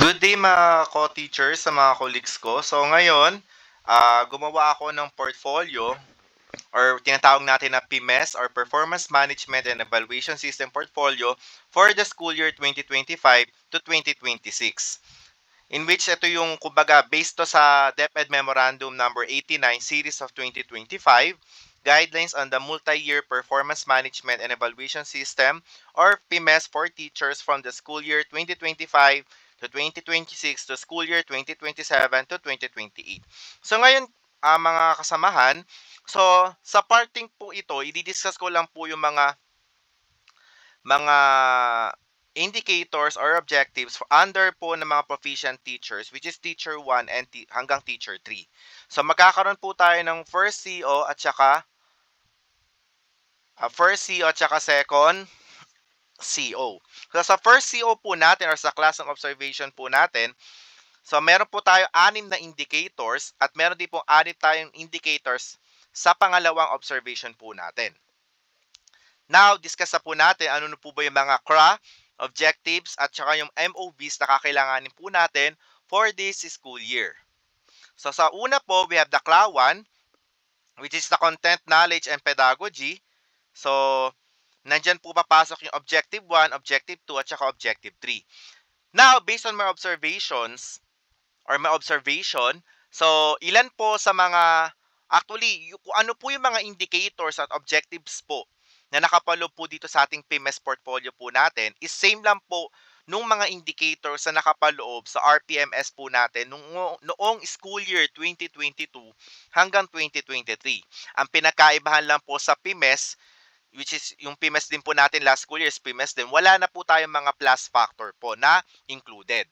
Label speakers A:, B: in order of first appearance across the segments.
A: Good day mga co-teachers sa mga colleagues ko. So ngayon, gumawa ako ng portfolio or tinatawag natin na PMES or Performance Management and Evaluation System Portfolio for the school year 2025 to 2026. In which ito yung kumbaga based to sa DepEd Memorandum number 89 series of 2025 guidelines on the multi-year performance management and evaluation system or PMES for teachers from the school year 2025 to 2026 to school year 2027 to 2028. So ngayon, mga kasamahan, so sa parting po ito, i-discuss ko lang po yung mga indicators or objectives under po ng mga proficient teachers, which is teacher 1 and hanggang teacher 3. So magkakaroon po tayo ng first CO at saka second CO. So sa first CO po natin or sa class ng observation po natin, so meron po tayo 6 na indicators at meron din po 6 tayong indicators sa pangalawang observation po natin. Now, discuss na po natin ano na po ba yung mga CRA, objectives, at saka yung MOVs na kakailanganin po natin for this school year. So, sa una po, we have the CRA 1, which is the content, knowledge, and pedagogy. So, nandyan po papasok yung objective 1, objective 2, at saka objective 3. Now, based on my observations, or my observation, so, ilan po sa mga, actually, ano po yung mga indicators at objectives po na nakapaloob po dito sa ating PMES portfolio po natin is same lang po nung mga indicators na nakapaloob sa RPMS po natin noong school year 2022 hanggang 2023. Ang pinakaibahan lang po sa PMES, which is yung PMES din po natin last school year is PMES din, wala na po tayong mga plus factor po na included.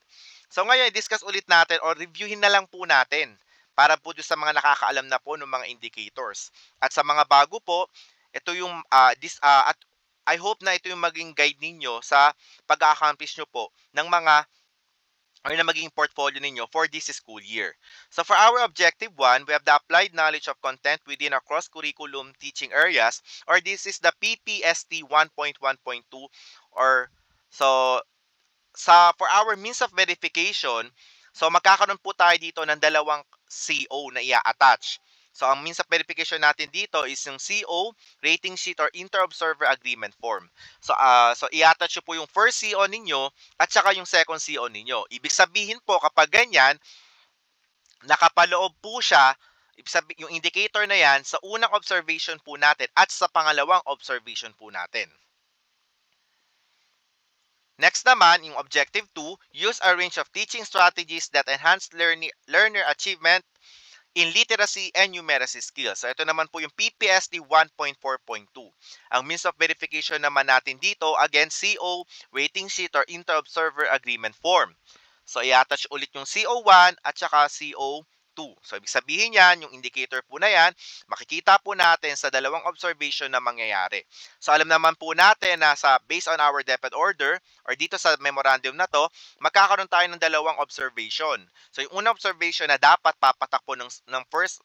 A: So ngayon, i-discuss ulit natin or reviewin na lang po natin para po sa mga nakakaalam na po ng mga indicators. At sa mga bago po, ito yung at I hope na ito yung maging guide ninyo sa pag-accomplish nyo po ng mga or na maging portfolio ninyo for this school year. So for our objective 1, we have the applied knowledge of content within our cross-curriculum teaching areas, or this is the PPST 1.1.2, or so for our means of verification, so magkakaroon po tayo dito ng dalawang CO na i-attach. So ang means of verification natin dito is yung CO, rating sheet, or inter-observer agreement form. So i-attach nyo po yung first CO ninyo at saka yung second CO ninyo. Ibig sabihin po kapag ganyan, nakapaloob po siya, yung indicator na yan sa unang observation po natin at sa pangalawang observation po natin. Next naman, yung objective 2, use a range of teaching strategies that enhance learner achievement in literacy and numeracy skills. So ito naman po yung PPST 1.4.2. Ang means of verification naman natin dito, again, CO, rating sheet, or inter-observer agreement form. So i-attach ulit yung CO1 at saka CO2. So ibig sabihin yan, yung indicator po na yan, makikita po natin sa dalawang observation na mangyayari. So alam naman po natin na based on our DepEd order, or dito sa memorandum na to, magkakaroon tayo ng dalawang observation. So yung unang observation na dapat papatak po ng first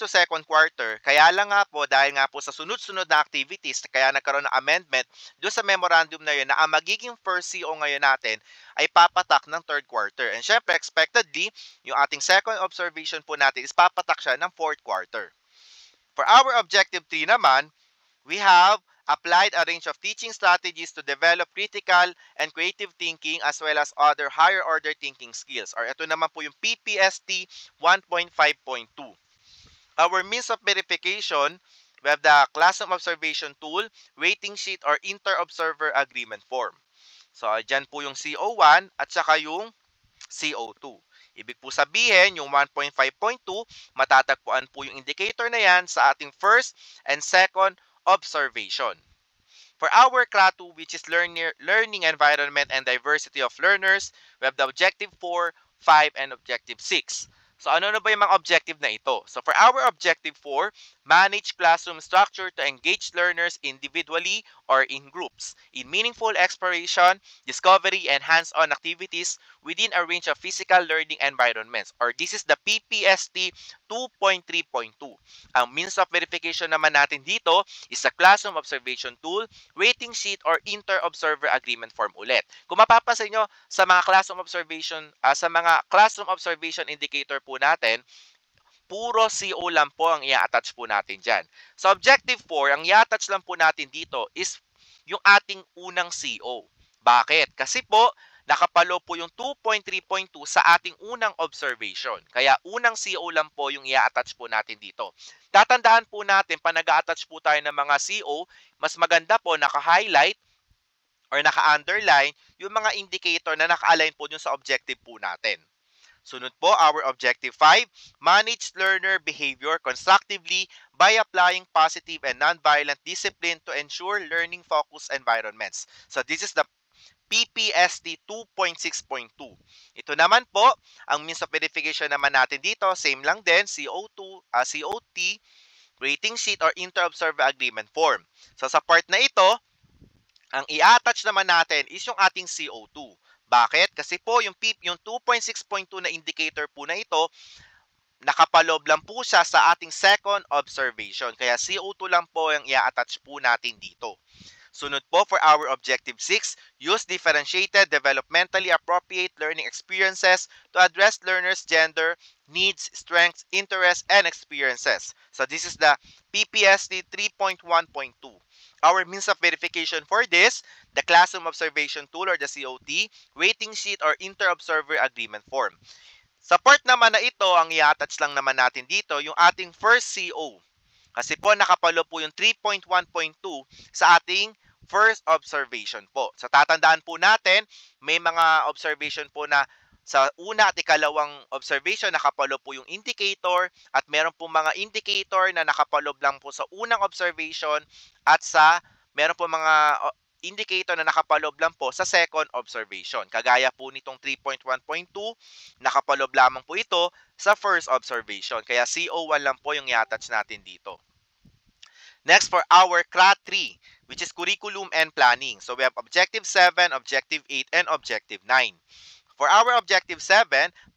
A: to second quarter, kaya lang nga po dahil nga po sa sunod-sunod na activities, kaya nagkaroon ng amendment doon sa memorandum na yun na ang magiging first CO ngayon natin ay papatak ng third quarter. And syempre, expectedly, yung ating second observation po natin is papatak siya ng fourth quarter. For our objective 3 naman, we have applied a range of teaching strategies to develop critical and creative thinking as well as other higher order thinking skills. Or ito naman po yung PPST 1.5.2. Our means of verification, we have the classroom observation tool, rating sheet, or inter-observer agreement form. So, dyan po yung CO1 at saka yung CO2. Ibig po sabihin, yung 1.5.2, matatagpuan po yung indicator na yan sa ating first and second observation. For our CRA2, which is learning environment and diversity of learners, we have the objective 4, 5, and objective 6. So ano na ba yung mga objective na ito? So for our objective 4, Manage classroom structure to engage learners individually or in groups in meaningful exploration, discovery, and hands-on activities within a range of physical learning environments. Or this is the PPST 2.3.2. Ang means of verification naman natin dito is a classroom observation tool, rating sheet, or inter-observer agreement form ulit. Kung mapapansin nyo, sa mga classroom observation indicator po natin, puro CO lang po ang i-attach po natin dyan. Sa Objective 4, ang i-attach lang po natin dito is yung ating unang CO. Bakit? Kasi po, nakapalo po yung 2.3.2 sa ating unang observation. Kaya unang CO lang po yung i-attach po natin dito. Tatandaan po natin, pa nag-attach po tayo ng mga CO, mas maganda po naka-highlight or naka-underline yung mga indicator na naka-align po dun sa objective po natin. Sunod po, our Objective 5, manage learner behavior constructively by applying positive and non-violent discipline to ensure learning-focused environments. So this is the PPST 2.6.2. Ito naman po, ang means of verification naman natin dito, same lang din, COT, rating sheet, or inter-observer agreement form. So sa part na ito, ang i-attach naman natin is yung ating CO2. Bakit? Kasi po yung 2.6.2 na indicator po na ito, nakapaloob lang po siya sa ating second observation. Kaya CO2 lang po yung i-attach po natin dito. Sunod po, for our Objective 6, use differentiated, developmentally appropriate learning experiences to address learners' gender, needs, strengths, interests, and experiences. So this is the PPST 3.1.2. Our means of verification for this, the Classroom Observation Tool or the COT, rating sheet, or inter-observer agreement form. Sa part naman na ito, ang i-attach lang naman natin dito, yung ating first CO. Kasi po nakapalo po yung 3.1.2 sa ating first observation po. So tatandaan po natin, may mga observation po na sa una at ikalawang observation nakapalo po yung indicator at meron po mga indicator na nakapalob lang po sa unang observation at meron po mga indicator na nakapalob lang po sa second observation. Kagaya po nitong 3.1.2, nakapalob lamang po ito sa first observation. Kaya CO1 lang po yung i-attach natin dito. Next, for our CRA 3, which is Curriculum and Planning. So we have Objective 7, Objective 8, and Objective 9. For our Objective 7,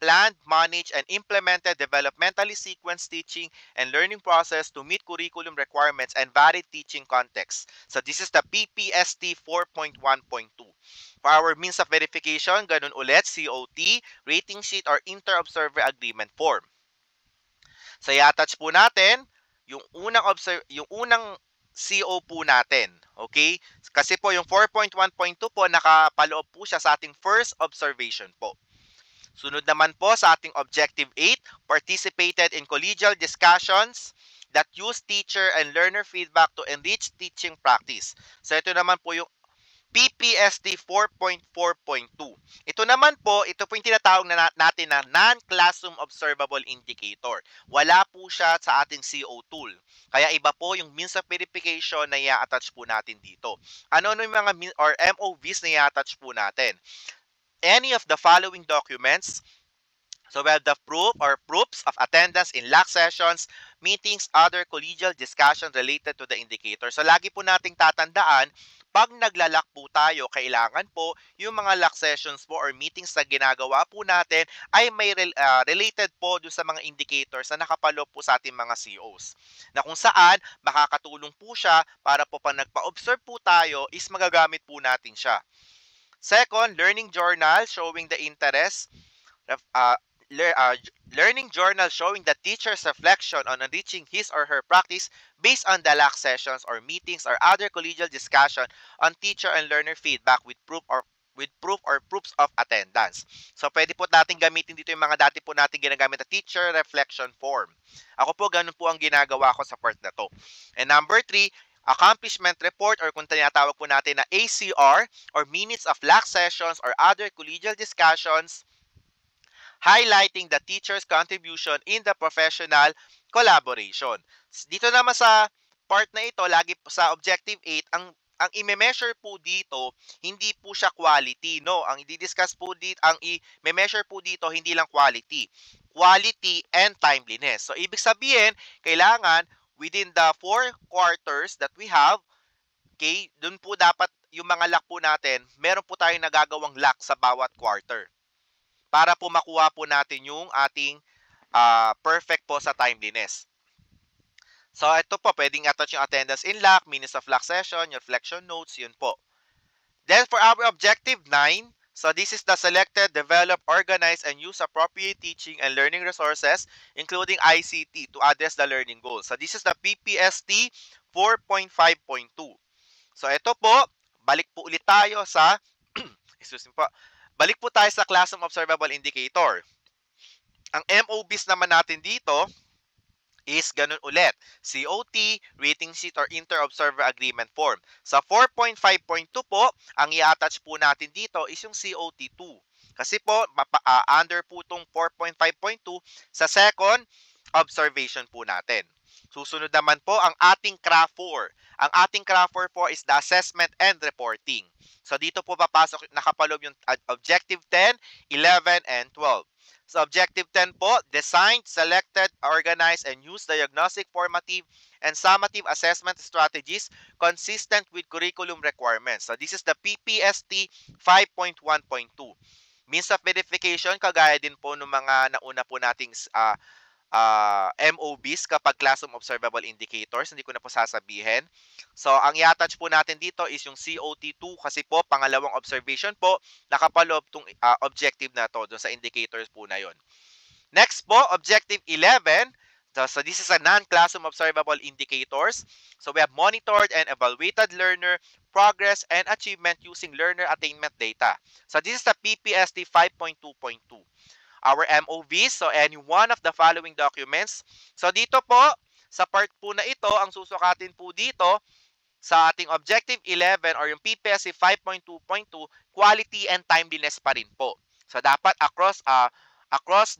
A: planned, managed, and implemented developmentally sequenced teaching and learning process to meet curriculum requirements and varied teaching contexts. So this is the PPST 4.1.2. For our means of verification, ganun ulit, COT, rating sheet, or inter-observer agreement form. So i-attach po natin yung unang CO po natin. Okay? Kasi po yung 4.1.2 po, nakapaloob po siya sa ating first observation po. Sunod naman po sa ating Objective 8, participated in collegial discussions that use teacher and learner feedback to enrich teaching practice. So ito naman po yung PPST 4.4.2. Ito naman po, ito po yung tinatawag natin na non-classroom observable indicator. Wala po siya sa ating CO tool. Kaya iba po yung means of verification na i-attach po natin dito. Ano yung mga MOVs na i-attach po natin? Any of the following documents. So we have the proof or proofs of attendance in LAC sessions, meetings, other collegial discussions related to the indicator. So lagi po nating tatandaan, pag naglalak po tayo, kailangan po yung mga LAC sessions po or meetings na ginagawa po natin ay may related po dun sa mga indicators na nakapalo po sa ating mga COs. Na kung saan, makakatulong po siya para po pag nagpa-observe po tayo is magagamit po natin siya. Second, learning journal showing the interest. Learning journal showing the teacher's reflection on enriching his or her practice based on the LAC sessions or meetings or other collegial discussion on teacher and learner feedback with proof or proofs of attendance. So, pwede po natin gamitin dito yung mga dati po natin ginagamit na teacher reflection form. Ako po, ganun po ang ginagawa ko sa part na to. And number 3, accomplishment report or kung tinatawag po natin na ACR or minutes of LAC sessions or other collegial discussions highlighting the teacher's contribution in the professional collaboration. Dito naman sa part na ito, lagi po sa Objective 8, ang i-measure po dito, hindi po siya quality, no? Ang i-discuss po dito, ang i-measure po dito, hindi lang quality and timeliness. So, ibig sabihin, kailangan within the 4 quarters that we have, okay, dun po dapat yung mga lock po natin, meron po tayong nagagawang lock sa bawat quarter para po makuha po natin yung ating perfect po sa timeliness. So, ito po, pwedeng attach yung attendance in lock, minutes of lock session, yung flexion notes, yun po. Then, for our objective 9, so this is the selected, develop, organize, and use appropriate teaching and learning resources, including ICT, to address the learning goals. So, this is the PPST 4.5.2. So, ito po, balik po ulit tayo sa, excuse me po, balik po tayo sa Classroom Observable Indicator. Ang MOBs naman natin dito is ganun ulit. COT, rating sheet, or inter-observer agreement form. Sa 4.5.2 po, ang i-attach po natin dito is yung COT2. Kasi po, under po itong 4.5.2 sa second observation po natin. Susunod naman po ang ating craft 4. Ang ating craft 4 po is the assessment and reporting. So dito po papasok, nakapaloob yung objective 10, 11, and 12. So objective 10 po, designed, selected, organized, and use diagnostic, formative, and summative assessment strategies consistent with curriculum requirements. So this is the PPST 5.1.2. Means of verification, kagaya din po ng mga nauna po nating MOBs kapag Classroom Observable Indicators. Hindi ko na po sasabihin. So, ang i-attach po natin dito is yung COT2 kasi po, pangalawang observation po, nakapaloob itong objective na to doon sa indicators po na yon. Next po, objective 11. So, this is a non-classroom observable indicators. So, we have monitored and evaluated learner progress and achievement using learner attainment data. So, this is the PPST 5.2.2. Our MOVs, so any one of the following documents. So dito po, sa part po na ito, ang susukatin po dito sa ating Objective 11 or yung PPSC 5.2.2, quality and timeliness pa rin po. So dapat across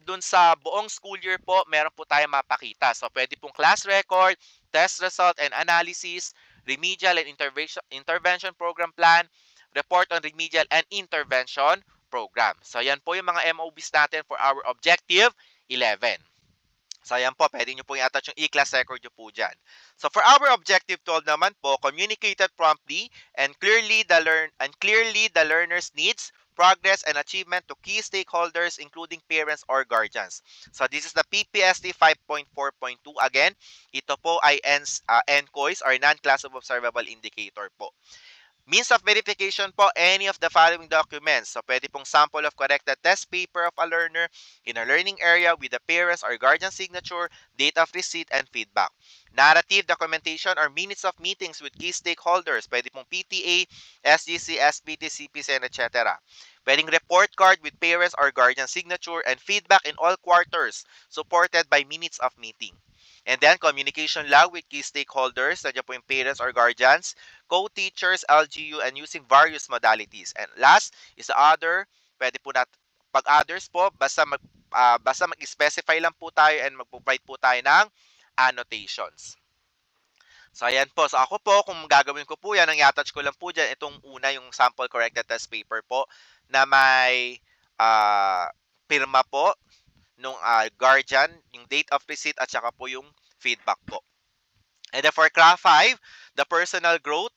A: dun sa buong school year po, meron po tayong mapakita. So pwede pong class record, test result and analysis, remedial and intervention program plan, report on remedial and intervention program. So, yan po yung mga MOBs natin for our objective 11. So, yan po, pwede nyo po i-attach yung e-class record nyo po dyan. So, for our objective 12 naman po, communicated promptly and clearly the learner's needs, progress, and achievement to key stakeholders including parents or guardians. So, this is the PPST 5.4.2. Again, ito po ay NCOIS or Non-Class of Observable Indicator po. Means of verification po, any of the following documents. So, pwede pong sample of corrected test paper of a learner in a learning area with the parents or guardian signature, date of receipt, and feedback. Narrative documentation or minutes of meetings with key stakeholders. Pwede pong PTA, SGC, SPT, CPCN, etc. Pwedeng report card with parents or guardian signature and feedback in all quarters, supported by minutes of meeting. And then, communication log with key stakeholders, nandiyan po yung parents or guardians, co-teachers, LGU, and using various modalities. And last is the other. Pwede po natin, pag others po, basta mag-specify lang po tayo and mag-provide po tayo ng annotations. So, ayan po. So, ako po, kung gagawin ko po yan, ang i-attach ko lang po dyan, itong una, yung sample corrected test paper po, na may pirma po, nung guardian, yung date of receipt at saka po yung feedback po. And then for craft 5, the personal growth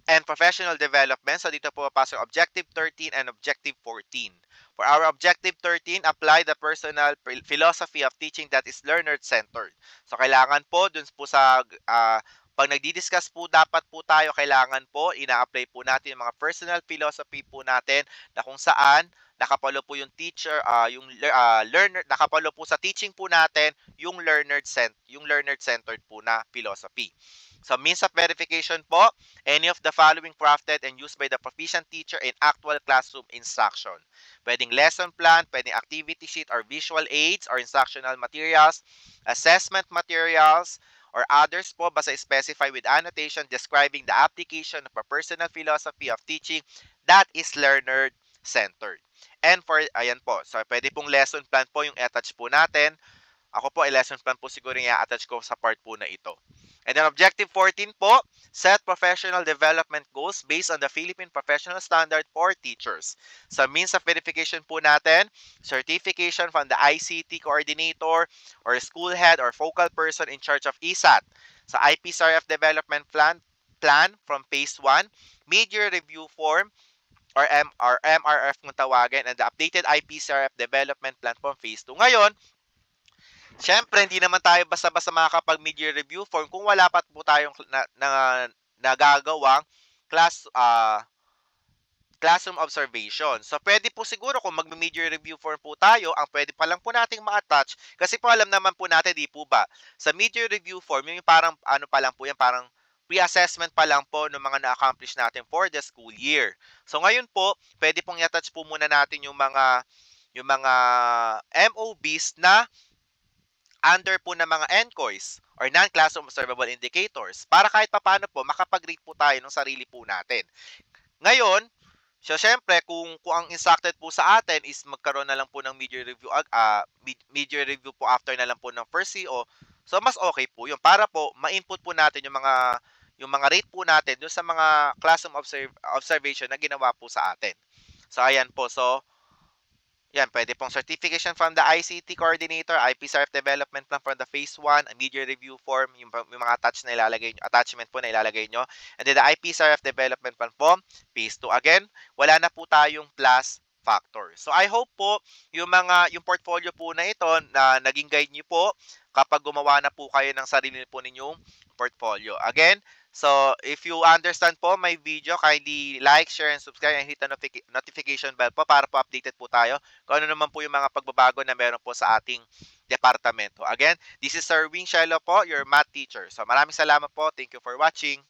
A: and professional development. So dito po papasok objective 13 and objective 14. For our objective 13, apply the personal philosophy of teaching that is learner-centered. So kailangan po dun po sa pag nagdi-discuss po, dapat po tayo kailangan po ina-apply po natin yung mga personal philosophy po natin na kung saan nakapalo po yung teacher, learner, nakapalo po sa teaching po natin yung learner-centered po na philosophy. So, means of verification po, any of the following crafted and used by the proficient teacher in actual classroom instruction. Pwedeng lesson plan, pwedeng activity sheet or visual aids or instructional materials, assessment materials, or others po basta specify with annotation describing the application of a personal philosophy of teaching that is learner-centered. And for, ayan po, so pwede pong lesson plan po yung attach po natin. Ako po, lesson plan po siguro yung i-attach ko sa part po na ito. And then objective 14 po, set professional development goals based on the Philippine Professional Standard for Teachers. Sa means of verification po natin, certification from the ICT coordinator or school head or focal person in charge of ESAT. Sa IPSRF development plan from phase 1, mid-year review form or MRF kung tawagin, and the updated IPCRF development plan from phase 2. Ngayon, syempre, hindi naman tayo basta-basta makakapag mid-year review form kung wala pa po tayong nagagawang classroom observation. So, pwede po siguro kung mag-mid-year review form po tayo, ang pwede pa lang po nating ma-attach, kasi po alam naman po natin, di po ba, sa mid-year review form, yung parang ano pa lang po yan, parang pre-assessment pa lang po ng mga na-accomplish natin for the school year. So, ngayon po, pwede pong i-attach po muna natin yung mga MOBs na under po ng mga NCOIs or non-classroom observable indicators para kahit papaano po makapag-rate po tayo ng sarili po natin. Ngayon, so syempre kung ang instructed po sa atin is magkaroon na lang po ng mid-year review po after na lang po ng first CO, so mas okay po 'yun para po ma-input po natin yung mga rate po natin doon sa mga classroom observation na ginawa po sa atin. So ayan po. So yan, pwede pong certification from the ICT coordinator, IPSRF development plan from the phase 1, a media review form, yung mga attachment po na ilalagay nyo. And then the IPSRF development plan po, phase 2. Again, wala na po tayong plus factor. So I hope po yung portfolio po na ito na naging guide niyo po kapag gumawa na po kayo ng sarili po ninyong portfolio. Again, so, if you understand po my video, kindly like, share, and subscribe, and hit the notification bell po para po updated po tayo kung ano naman po yung mga pagbabago na meron po sa ating departamento. Again, this is Sir Wing Shiloh po, your math teacher. So, maraming salamat po. Thank you for watching.